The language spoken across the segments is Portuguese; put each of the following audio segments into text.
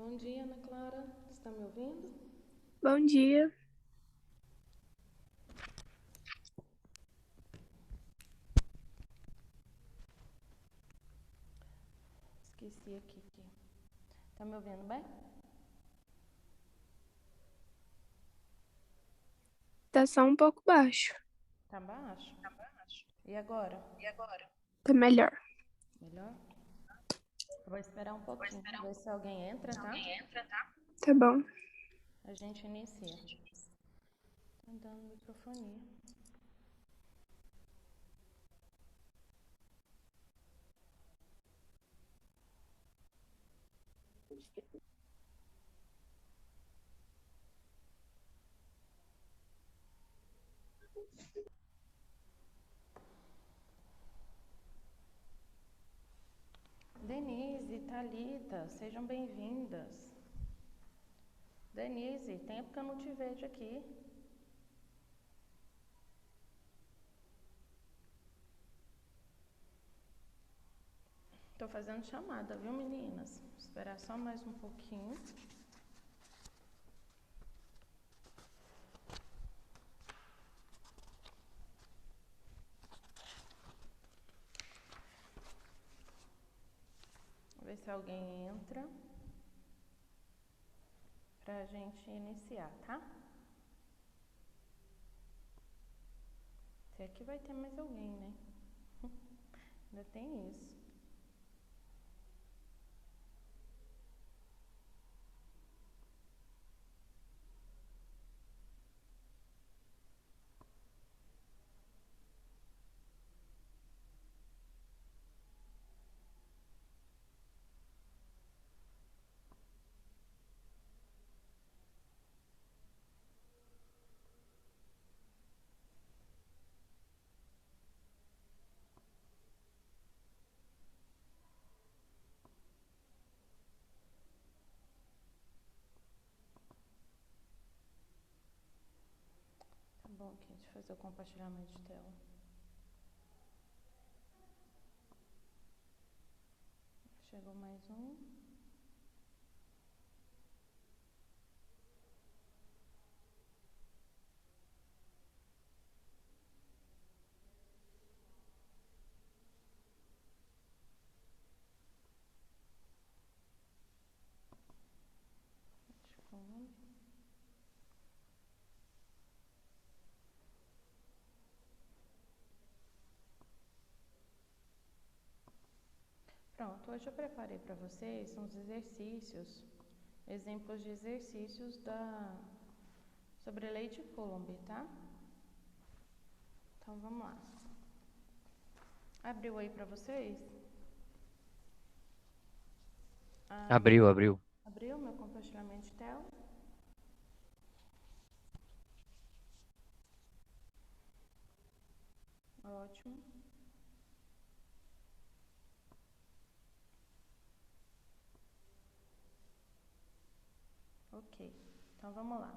Bom dia, Ana Clara. Está me ouvindo? Bom dia. Esqueci aqui. Tá me ouvindo bem? Tá só um pouco baixo. Tá baixo. E agora? Tá melhor. Melhor? Vou esperar um pouquinho, ver se alguém entra, tá? Tá bom. A gente inicia. Tá dando microfonia. Denise, Thalita, sejam bem-vindas. Denise, tempo que eu não te vejo aqui. Tô fazendo chamada, viu, meninas? Vou esperar só mais um pouquinho. Ver se alguém entra pra gente iniciar, tá? Se é que vai ter mais alguém, né? Ainda tem isso. Tá bom, aqui, deixa eu fazer o compartilhamento de tela. Chegou mais um. Pronto, hoje eu preparei para vocês uns exercícios, exemplos de exercícios sobre a lei de Coulomb, tá? Então vamos lá. Abriu aí para vocês? Abriu. Abriu meu compartilhamento de tela? Ótimo. Ok, então vamos lá.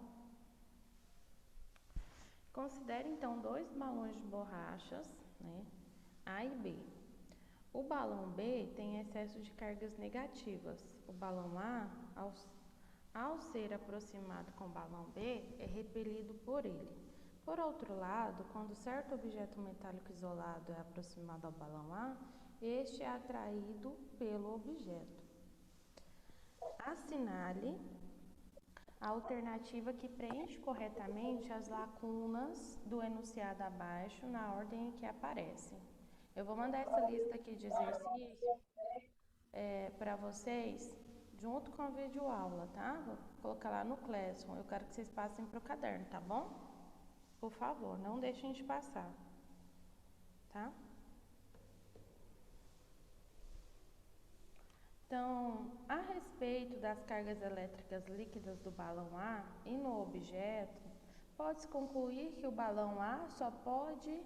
Considere então dois balões de borrachas, né? A e B. O balão B tem excesso de cargas negativas. O balão A, ao ser aproximado com o balão B, é repelido por ele. Por outro lado, quando certo objeto metálico isolado é aproximado ao balão A, este é atraído pelo objeto. Assinale a alternativa que preenche corretamente as lacunas do enunciado abaixo na ordem em que aparecem. Eu vou mandar essa lista aqui de exercício para vocês junto com a videoaula, tá? Vou colocar lá no Classroom. Eu quero que vocês passem para o caderno, tá bom? Por favor, não deixem de passar, tá? Então, a respeito das cargas elétricas líquidas do balão A e no objeto, pode-se concluir que o balão A só pode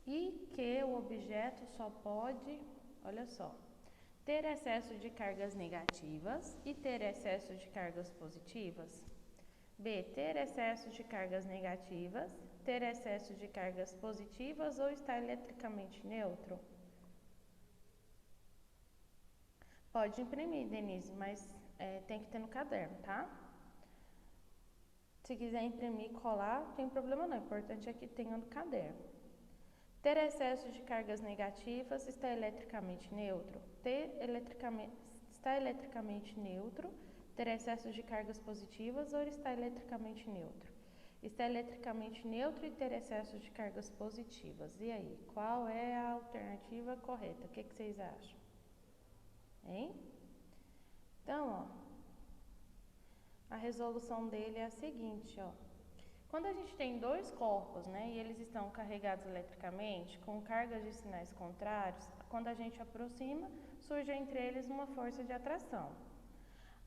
e que o objeto só pode, olha só, ter excesso de cargas negativas e ter excesso de cargas positivas. B. Ter excesso de cargas negativas, ter excesso de cargas positivas ou estar eletricamente neutro. Pode imprimir, Denise, mas tem que ter no caderno, tá? Se quiser imprimir e colar, não tem problema não, o importante é que tenha no caderno. Ter excesso de cargas negativas está eletricamente neutro. Está eletricamente neutro. Ter excesso de cargas positivas ou está eletricamente neutro? Está eletricamente neutro e ter excesso de cargas positivas. E aí, qual é a alternativa correta? O que vocês acham? Hein? Então, a resolução dele é a seguinte, Quando a gente tem dois corpos, e eles estão carregados eletricamente, com cargas de sinais contrários, quando a gente aproxima, surge entre eles uma força de atração.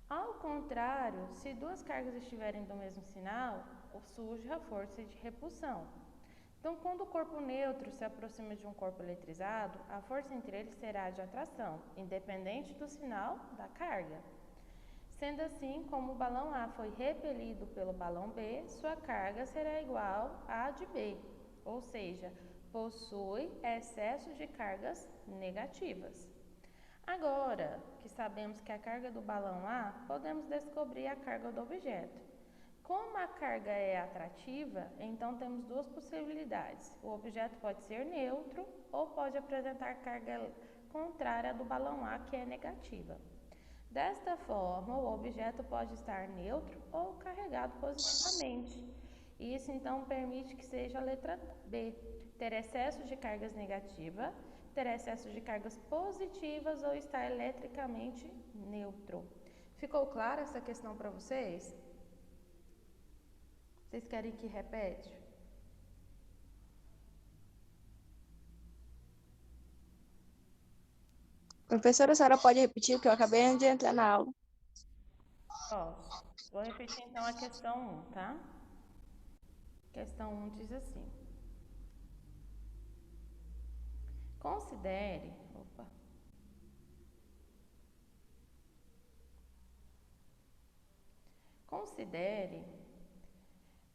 Ao contrário, se duas cargas estiverem do mesmo sinal, surge a força de repulsão. Então, quando o corpo neutro se aproxima de um corpo eletrizado, a força entre eles será de atração, independente do sinal da carga. Sendo assim, como o balão A foi repelido pelo balão B, sua carga será igual à de B, ou seja, possui excesso de cargas negativas. Agora que sabemos que a carga do balão A, podemos descobrir a carga do objeto. Como a carga é atrativa, então temos duas possibilidades. O objeto pode ser neutro ou pode apresentar carga contrária à do balão A, que é negativa. Desta forma, o objeto pode estar neutro ou carregado positivamente. Isso, então, permite que seja a letra B, ter excesso de cargas negativas, ter excesso de cargas positivas ou estar eletricamente neutro. Ficou clara essa questão para vocês? Vocês querem que repete? Professora, a senhora pode repetir, que eu acabei de entrar na aula. Posso. Vou repetir então a questão 1, tá? Questão 1 diz assim. Considere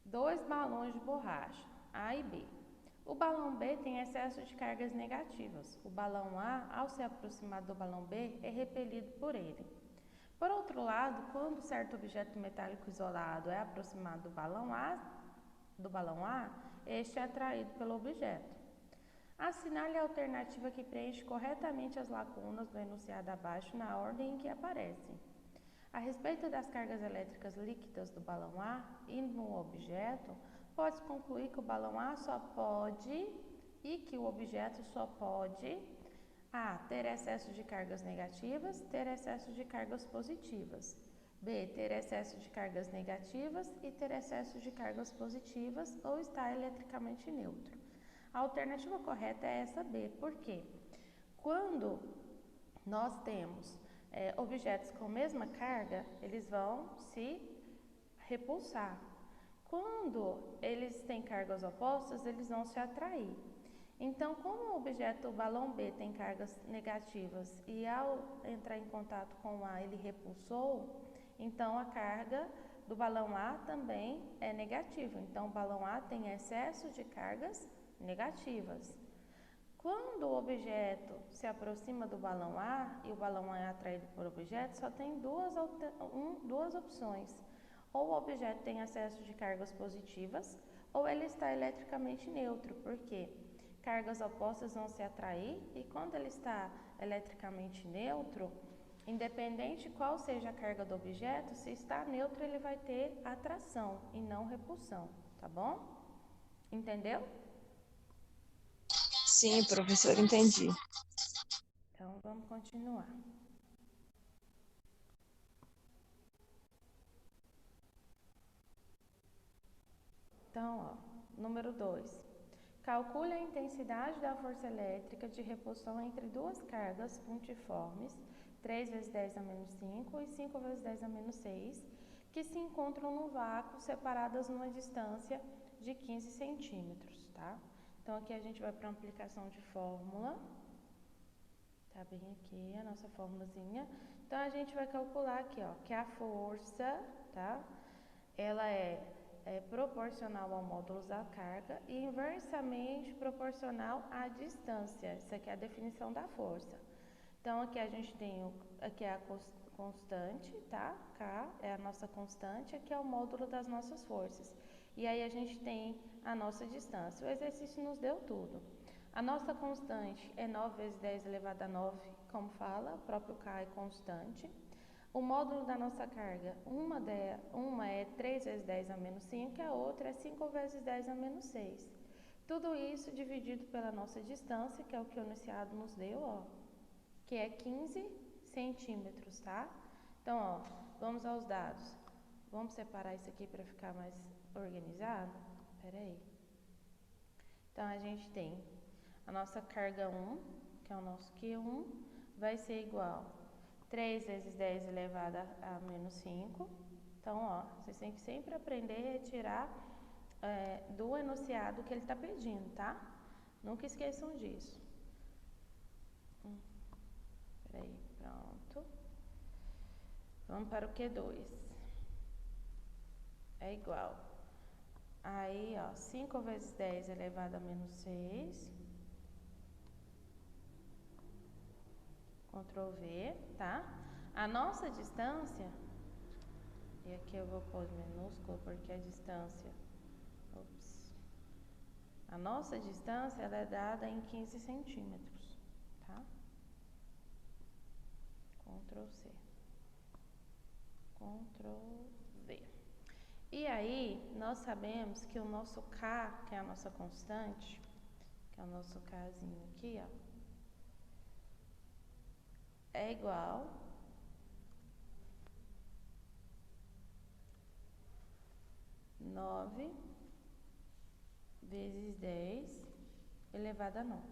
dois balões de borracha, A e B. O balão B tem excesso de cargas negativas. O balão A, ao se aproximar do balão B, é repelido por ele. Por outro lado, quando certo objeto metálico isolado é aproximado do balão A, este é atraído pelo objeto. Assinale a alternativa que preenche corretamente as lacunas do enunciado abaixo na ordem em que aparecem. A respeito das cargas elétricas líquidas do balão A e no objeto, pode-se concluir que o balão A só pode e que o objeto só pode A. Ter excesso de cargas negativas, ter excesso de cargas positivas. B. Ter excesso de cargas negativas e ter excesso de cargas positivas ou estar eletricamente neutro. A alternativa correta é essa B, por quê? Quando nós temos objetos com a mesma carga, eles vão se repulsar. Quando eles têm cargas opostas, eles vão se atrair. Então, como o objeto, o balão B, tem cargas negativas e ao entrar em contato com o A ele repulsou, então a carga do balão A também é negativa. Então, o balão A tem excesso de cargas negativas. Quando o objeto se aproxima do balão A e o balão A é atraído por objeto, só tem duas opções. Ou o objeto tem excesso de cargas positivas, ou ele está eletricamente neutro. Por quê? Cargas opostas vão se atrair e quando ele está eletricamente neutro, independente qual seja a carga do objeto, se está neutro ele vai ter atração e não repulsão, tá bom? Entendeu? Sim, professora, entendi. Então, vamos continuar. Então, número 2. Calcule a intensidade da força elétrica de repulsão entre duas cargas puntiformes, 3 vezes 10 a menos 5 e 5 vezes 10 a menos 6, que se encontram no vácuo separadas numa distância de 15 centímetros, tá? Então, aqui a gente vai para a aplicação de fórmula. Tá bem aqui a nossa fórmulazinha. Então, a gente vai calcular aqui, que a força, tá? Ela é proporcional ao módulo da carga e inversamente proporcional à distância. Isso aqui é a definição da força. Então, aqui a gente tem aqui a constante, tá? K é a nossa constante, aqui é o módulo das nossas forças. E aí a gente tem a nossa distância. O exercício nos deu tudo. A nossa constante é 9 vezes 10 elevado a 9, como fala, o próprio K é constante. O módulo da nossa carga, uma é 3 vezes 10 a menos 5 e a outra é 5 vezes 10 a menos 6. Tudo isso dividido pela nossa distância, que é o que o enunciado nos deu, ó, que é 15 centímetros, tá? Então, ó, vamos aos dados. Vamos separar isso aqui para ficar mais organizado? Espera aí. Então, a gente tem a nossa carga 1, que é o nosso Q1, vai ser igual a 3 vezes 10 elevado a menos 5. Então, ó, vocês têm que sempre aprender a retirar do enunciado que ele está pedindo, tá? Nunca esqueçam disso. Peraí, pronto. Vamos para o Q2. É igual. Aí, ó, 5 vezes 10 elevado a menos 6. Ctrl V, tá? A nossa distância, e aqui eu vou pôr minúsculo porque a distância, a nossa distância ela é dada em 15 centímetros, tá? Ctrl C, Ctrl V. E aí, nós sabemos que o nosso K, que é a nossa constante, que é o nosso Kzinho aqui, ó, é igual a 9 vezes 10 elevado a 9.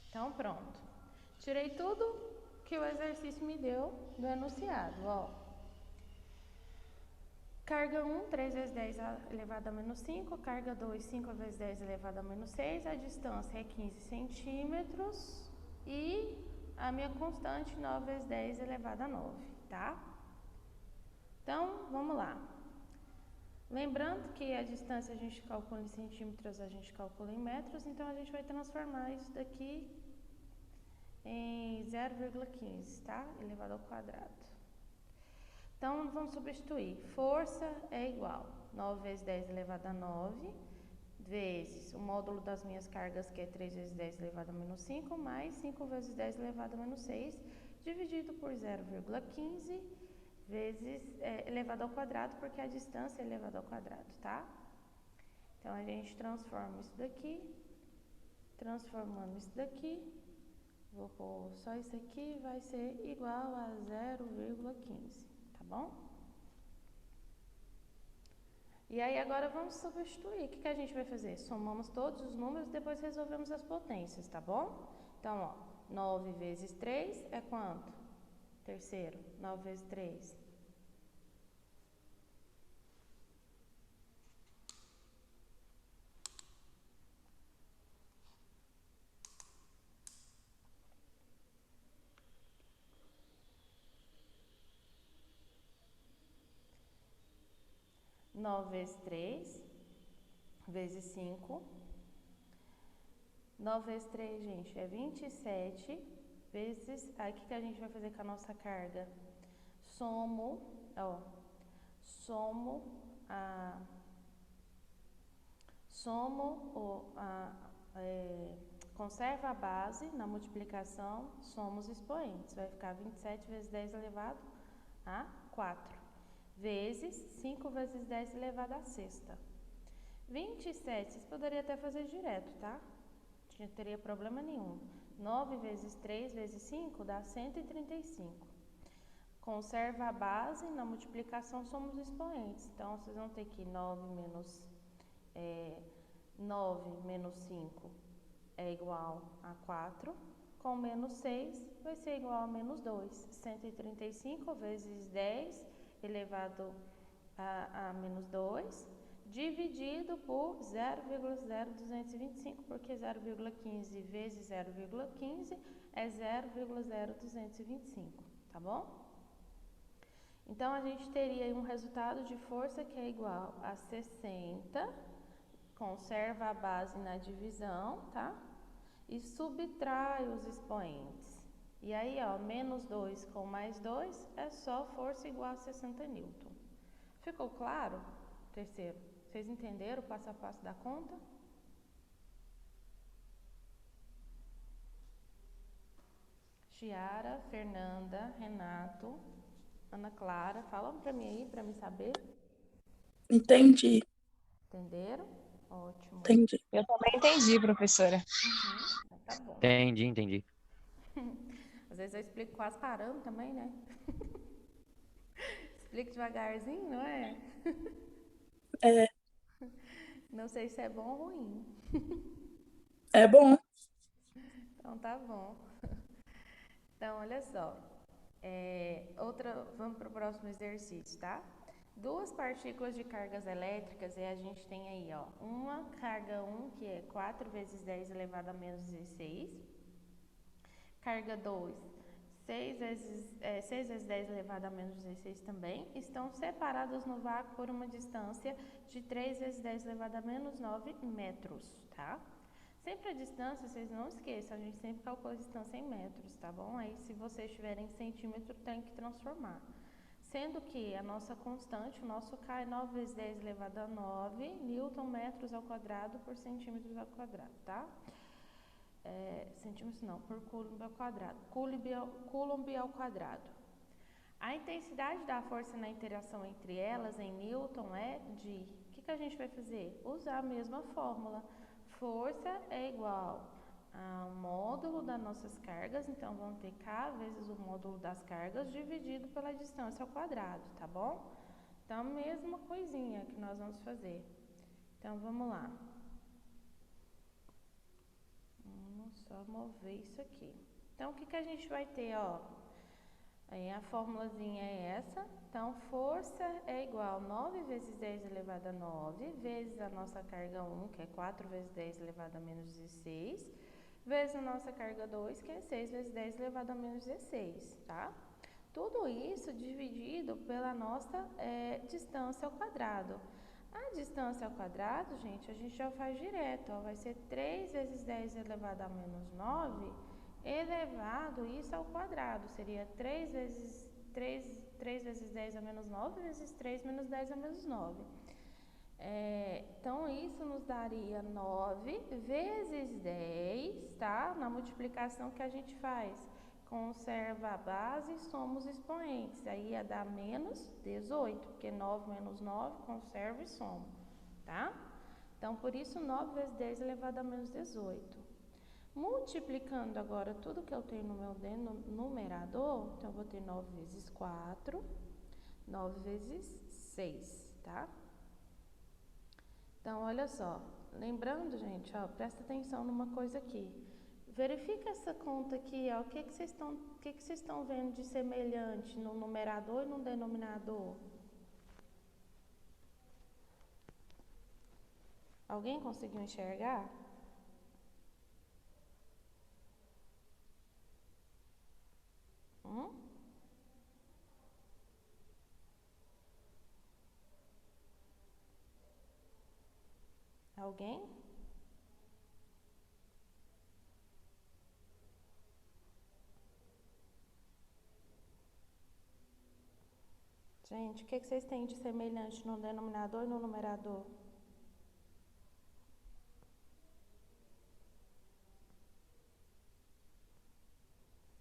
Então, pronto. Tirei tudo que o exercício me deu do enunciado, ó. Carga 1, 3 vezes 10 elevado a menos 5. Carga 2, 5 vezes 10 elevado a menos 6. A distância é 15 centímetros. E a minha constante, 9 vezes 10 elevado a 9, tá? Então, vamos lá. Lembrando que a distância a gente calcula em centímetros, a gente calcula em metros. Então, a gente vai transformar isso daqui em 0,15, tá? Elevado ao quadrado. Então, vamos substituir. Força é igual a 9 vezes 10 elevado a 9, vezes o módulo das minhas cargas, que é 3 vezes 10 elevado a menos 5, mais 5 vezes 10 elevado a menos 6, dividido por 0,15, vezes elevado ao quadrado, porque a distância é elevada ao quadrado, tá? Então, a gente transforma isso daqui, transformando isso daqui, vou pôr só isso aqui, vai ser igual a 0,15. Bom? E aí agora vamos substituir. O que a gente vai fazer? Somamos todos os números e depois resolvemos as potências, tá bom? Então, ó, 9 vezes 3 é quanto? Terceiro, 9 vezes 3. Nove vezes 3, vezes 5. 9 vezes 3, gente, é 27, vezes... Aí, o que a gente vai fazer com a nossa carga? Conserva a base na multiplicação, soma os expoentes. Vai ficar 27 vezes 10 elevado a 4. Vezes 5 vezes 10 elevado a sexta. 27, vocês poderiam até fazer direto, tá? Não teria problema nenhum. 9 vezes 3 vezes 5 dá 135. Conserva a base, na multiplicação somos expoentes. Então, vocês vão ter que 9 menos 5 é igual a 4. Com menos 6 vai ser igual a menos 2. 135 vezes 10 elevado a menos 2, dividido por 0,0225, porque 0,15 vezes 0,15 é 0,0225, tá bom? Então, a gente teria um resultado de força que é igual a 60, conserva a base na divisão, tá? e subtrai os expoentes. E aí, ó, menos 2 com mais 2 é só força igual a 60 newton. Ficou claro? Terceiro, vocês entenderam o passo a passo da conta? Chiara, Fernanda, Renato, Ana Clara, falam para mim aí, para me saber. Entendi. Entenderam? Ótimo. Entendi. Eu também entendi, professora. Tá bom. Entendi. Às vezes eu explico quase parando também, né? Explico devagarzinho, não é? É. Não sei se é bom ou ruim. É bom. Então tá bom. Então, olha só. Vamos para o próximo exercício, tá? Duas partículas de cargas elétricas, e a gente tem aí, ó, uma carga 1, que é 4 vezes 10 elevado a menos 16. Carga 2, 6 vezes 10 elevado a menos 16 também. Estão separados no vácuo por uma distância de 3 vezes 10 elevado a menos 9 metros, tá? Sempre a distância, vocês não esqueçam, a gente sempre calcula a distância em metros, tá bom? Aí, se vocês tiverem em centímetro, tem que transformar. Sendo que a nossa constante, o nosso K é 9 vezes 10 elevado a 9 newton metros ao quadrado por centímetros ao quadrado, tá? Centímetros não, por coulomb ao quadrado. Coulomb ao quadrado. A intensidade da força na interação entre elas em newton é de... O que a gente vai fazer? Usar a mesma fórmula. Força é igual ao módulo das nossas cargas, então vamos ter K vezes o módulo das cargas dividido pela distância ao quadrado, tá bom? Então, a mesma coisinha que nós vamos fazer. Então, vamos lá. Vamos só mover isso aqui. Então, o que a gente vai ter, ó? Aí, a formulazinha é essa. Então, força é igual a 9 vezes 10 elevado a 9, vezes a nossa carga 1, que é 4 vezes 10 elevado a menos 16, vezes a nossa carga 2, que é 6 vezes 10 elevado a menos 16, tá? Tudo isso dividido pela nossa distância ao quadrado. A distância ao quadrado, gente, a gente já faz direto, ó, vai ser 3 vezes 10 elevado a menos 9 elevado isso ao quadrado, seria 3 vezes 10 a menos 9 vezes 3 menos 10 a menos 9. Então, isso nos daria 9 vezes 10, tá? Na multiplicação que a gente faz. Conserva a base e soma os expoentes. Aí ia dar menos 18, porque 9 menos 9, conserva e soma, tá? Então, por isso, 9 vezes 10 elevado a menos 18. Multiplicando agora tudo que eu tenho no meu numerador, então eu vou ter 9 vezes 4, 9 vezes 6, tá? Então, olha só, lembrando, gente, ó, presta atenção numa coisa aqui. Verifica essa conta aqui, ó, o que vocês estão vendo de semelhante no numerador e no denominador? Alguém conseguiu enxergar? Alguém? Gente, o que vocês têm de semelhante no denominador e no numerador?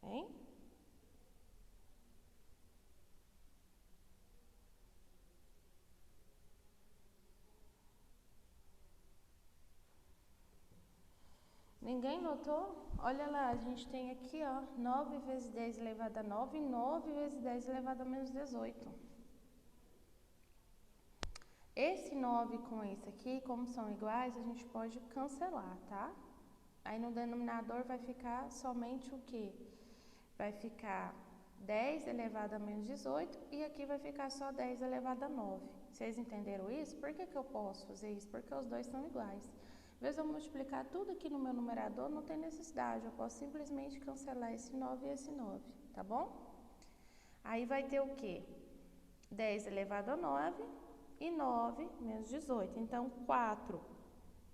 Hein? Ninguém notou? Olha lá, a gente tem aqui, ó, 9 vezes 10 elevado a 9 e 9 vezes 10 elevado a menos 18. Esse 9 com esse aqui, como são iguais, a gente pode cancelar, tá? Aí no denominador vai ficar somente o quê? Vai ficar 10 elevado a menos 18 e aqui vai ficar só 10 elevado a 9. Vocês entenderam isso? Por que eu posso fazer isso? Porque os dois são iguais. Às vezes eu multiplicar tudo aqui no meu numerador, não tem necessidade. Eu posso simplesmente cancelar esse 9 e esse 9, tá bom? Aí vai ter o quê? 10 elevado a 9 e 9 menos 18. Então, 4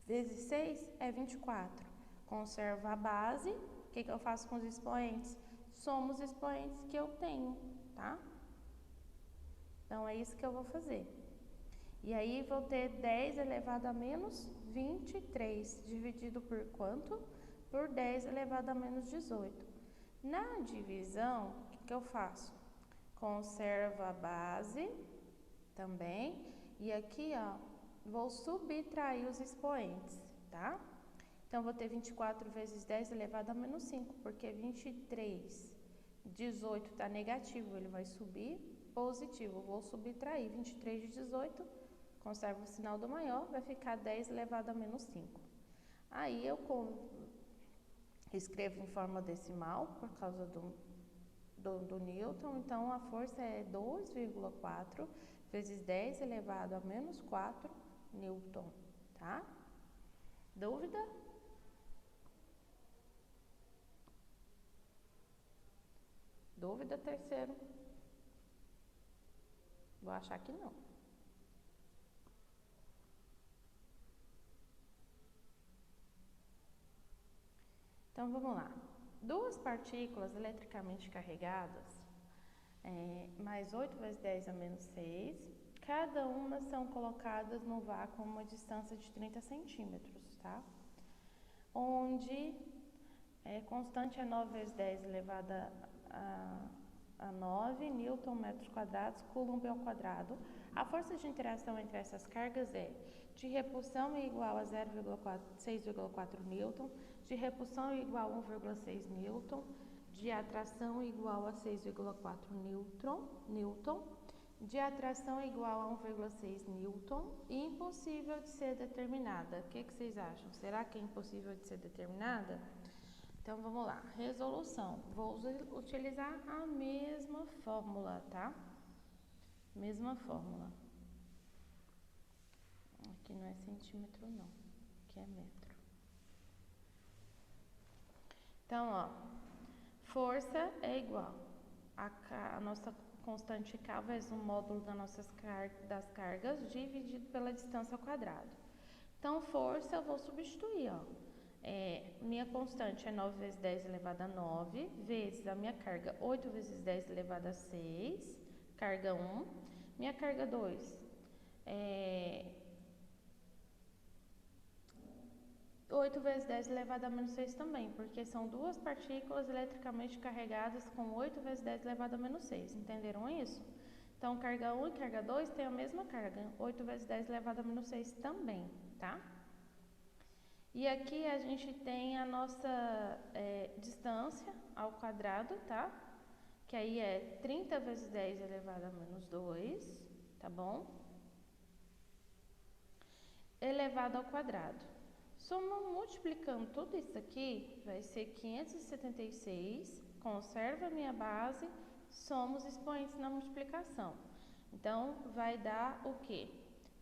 vezes 6 é 24. Conservo a base. O que eu faço com os expoentes? Somo os expoentes que eu tenho, tá? Então, é isso que eu vou fazer. E aí, vou ter 10 elevado a menos 23, dividido por quanto? Por 10 elevado a menos 18. Na divisão, o que eu faço? Conservo a base também. E aqui, ó, vou subtrair os expoentes, tá? Então, vou ter 24 vezes 10 elevado a menos 5, porque 23, 18 está negativo, ele vai subir positivo. Vou subtrair 23 de 18, conservo o sinal do maior, vai ficar 10 elevado a menos 5. Aí, eu escrevo em forma decimal, por causa do Newton. Então, a força é 2,4 vezes 10 elevado a menos 4 Newton, tá? Dúvida? Dúvida, terceiro? Vou achar que não. Então, vamos lá. Duas partículas eletricamente carregadas, mais 8 vezes 10 a menos 6, cada uma são colocadas no vácuo a uma distância de 30 centímetros, tá? Onde constante é 9 vezes 10 elevada a 9 newton metros quadrados, coulomb ao quadrado. A força de interação entre essas cargas é de repulsão igual a 6,4 newton, de repulsão igual a 1,6 newton, de atração igual a 6,4 newton, de atração igual a 1,6 newton e impossível de ser determinada. O que vocês acham? Será que é impossível de ser determinada? Então, vamos lá. Resolução. Vou utilizar a mesma fórmula, tá? Mesma fórmula. Aqui não é centímetro, não. Aqui é metro. Então, ó. Força é igual a nossa constante K vezes o módulo das cargas dividido pela distância ao quadrado. Então, força eu vou substituir, ó. Minha constante é 9 vezes 10 elevado a 9, vezes a minha carga 8 vezes 10 elevado a 6, carga 1. Minha carga 2 é 8 vezes 10 elevado a menos 6 também, porque são duas partículas eletricamente carregadas com 8 vezes 10 elevado a menos 6. Entenderam isso? Então, carga 1 e carga 2 têm a mesma carga, 8 vezes 10 elevado a menos 6 também, tá? E aqui a gente tem a nossa distância ao quadrado, tá? Que aí é 30 vezes 10 elevado a menos 2, tá bom? Elevado ao quadrado. Multiplicando tudo isso aqui, vai ser 576, conserva a minha base, soma os expoentes na multiplicação. Então, vai dar o quê?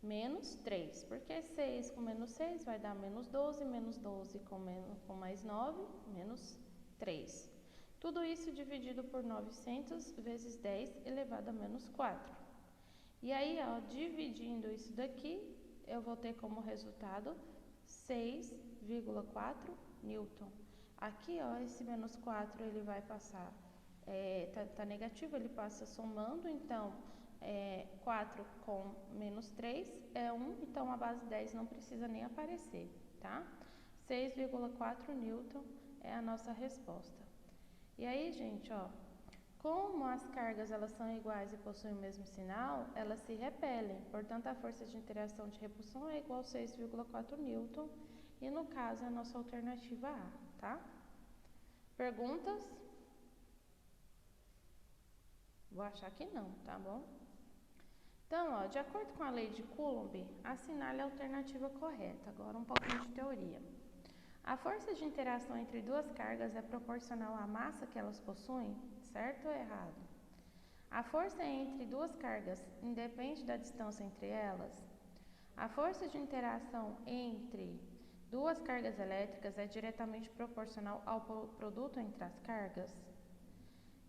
Menos 3, porque 6 com menos 6 vai dar menos 12 com mais 9, menos 3. Tudo isso dividido por 900 vezes 10 elevado a menos 4. E aí, ó, dividindo isso daqui, eu vou ter como resultado 6,4 newton. Aqui, ó, esse menos 4 ele vai passar, tá negativo, ele passa somando, então 4 com menos 3 é 1, então a base 10 não precisa nem aparecer, tá? 6,4 newton é a nossa resposta. E aí, gente, ó, como as cargas elas são iguais e possuem o mesmo sinal, elas se repelem, portanto a força de interação de repulsão é igual a 6,4 newton e no caso é a nossa alternativa A, tá? Perguntas? Vou achar que não, tá bom? Então, ó, de acordo com a lei de Coulomb, assinale a alternativa correta. Agora um pouquinho de teoria. A força de interação entre duas cargas é proporcional à massa que elas possuem? Certo ou errado? A força entre duas cargas independe da distância entre elas? A força de interação entre duas cargas elétricas é diretamente proporcional ao produto entre as cargas?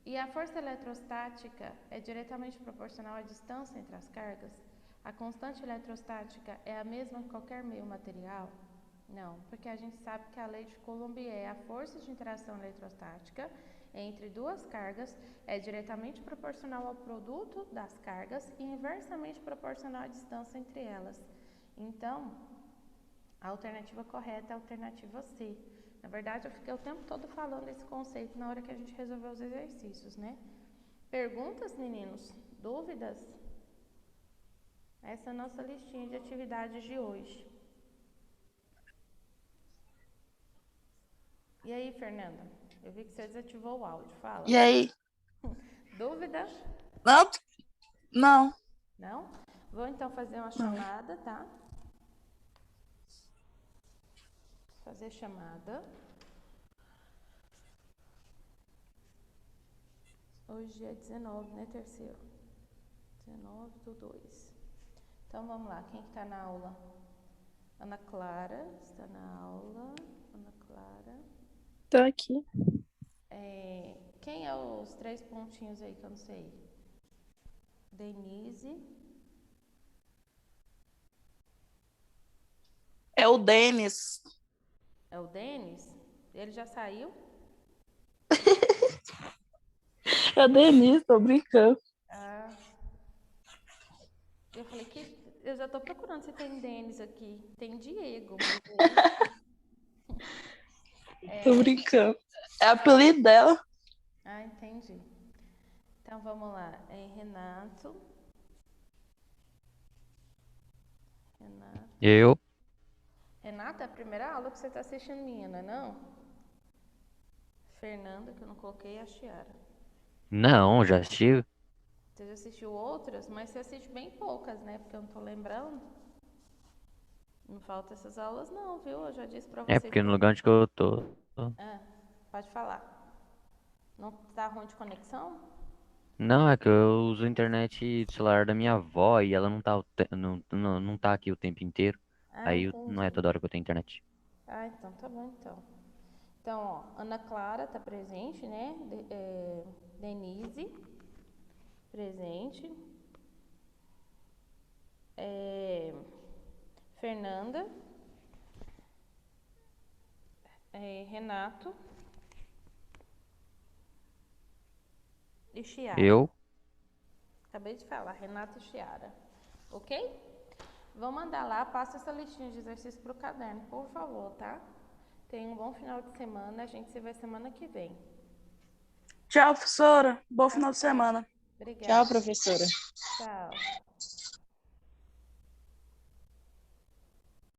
E a força eletrostática é diretamente proporcional à distância entre as cargas? A constante eletrostática é a mesma em qualquer meio material? Não, porque a gente sabe que a lei de Coulomb é a força de interação eletrostática entre duas cargas é diretamente proporcional ao produto das cargas e inversamente proporcional à distância entre elas. Então, a alternativa correta é a alternativa C. Na verdade, eu fiquei o tempo todo falando esse conceito na hora que a gente resolveu os exercícios, né? Perguntas, meninos? Dúvidas? Essa é a nossa listinha de atividades de hoje. E aí, Fernanda? Eu vi que você desativou o áudio. Fala. E aí? Dúvida? Não? Não. Não? Vou então fazer uma chamada, tá? Fazer chamada. Hoje é 19, né, terceiro? 19/2. Então, vamos lá. Quem que tá na aula? Ana Clara está na aula. Ana Clara. Tô aqui. Quem é os 3 pontinhos aí que eu não sei? Denise. É o Denis. É o Denis? Ele já saiu? É o Denis, tô brincando. Ah. Eu falei que eu já tô procurando se tem Denis aqui. Tem Diego, mas Tô brincando. É o apelido dela. Ah, entendi. Então vamos lá. Renato. Eu. Renato, é a primeira aula que você está assistindo minha, não é não? Fernanda, que eu não coloquei, a Chiara. Não, já assisti. Você já assistiu outras, mas você assiste bem poucas, né? Porque eu não tô lembrando. Não falta essas aulas não, viu? Eu já disse pra você. É porque no lugar onde que eu tô. Pode falar. Não tá ruim de conexão? Não, é que eu uso a internet do celular da minha avó e ela não tá aqui o tempo inteiro. Aí não é Entendi. toda hora que eu tenho internet. Então tá bom então. Então, ó, Ana Clara tá presente, né? Denise, presente. Fernanda. Renato. E Chiara. Eu. Acabei de falar, Renato e Chiara. Ok? Vou mandar lá, passa essa listinha de exercício pro caderno, por favor, tá? Tenha um bom final de semana, a gente se vê semana que vem. Tchau, professora. Bom final de semana. Obrigada. Tchau, professora. Tchau.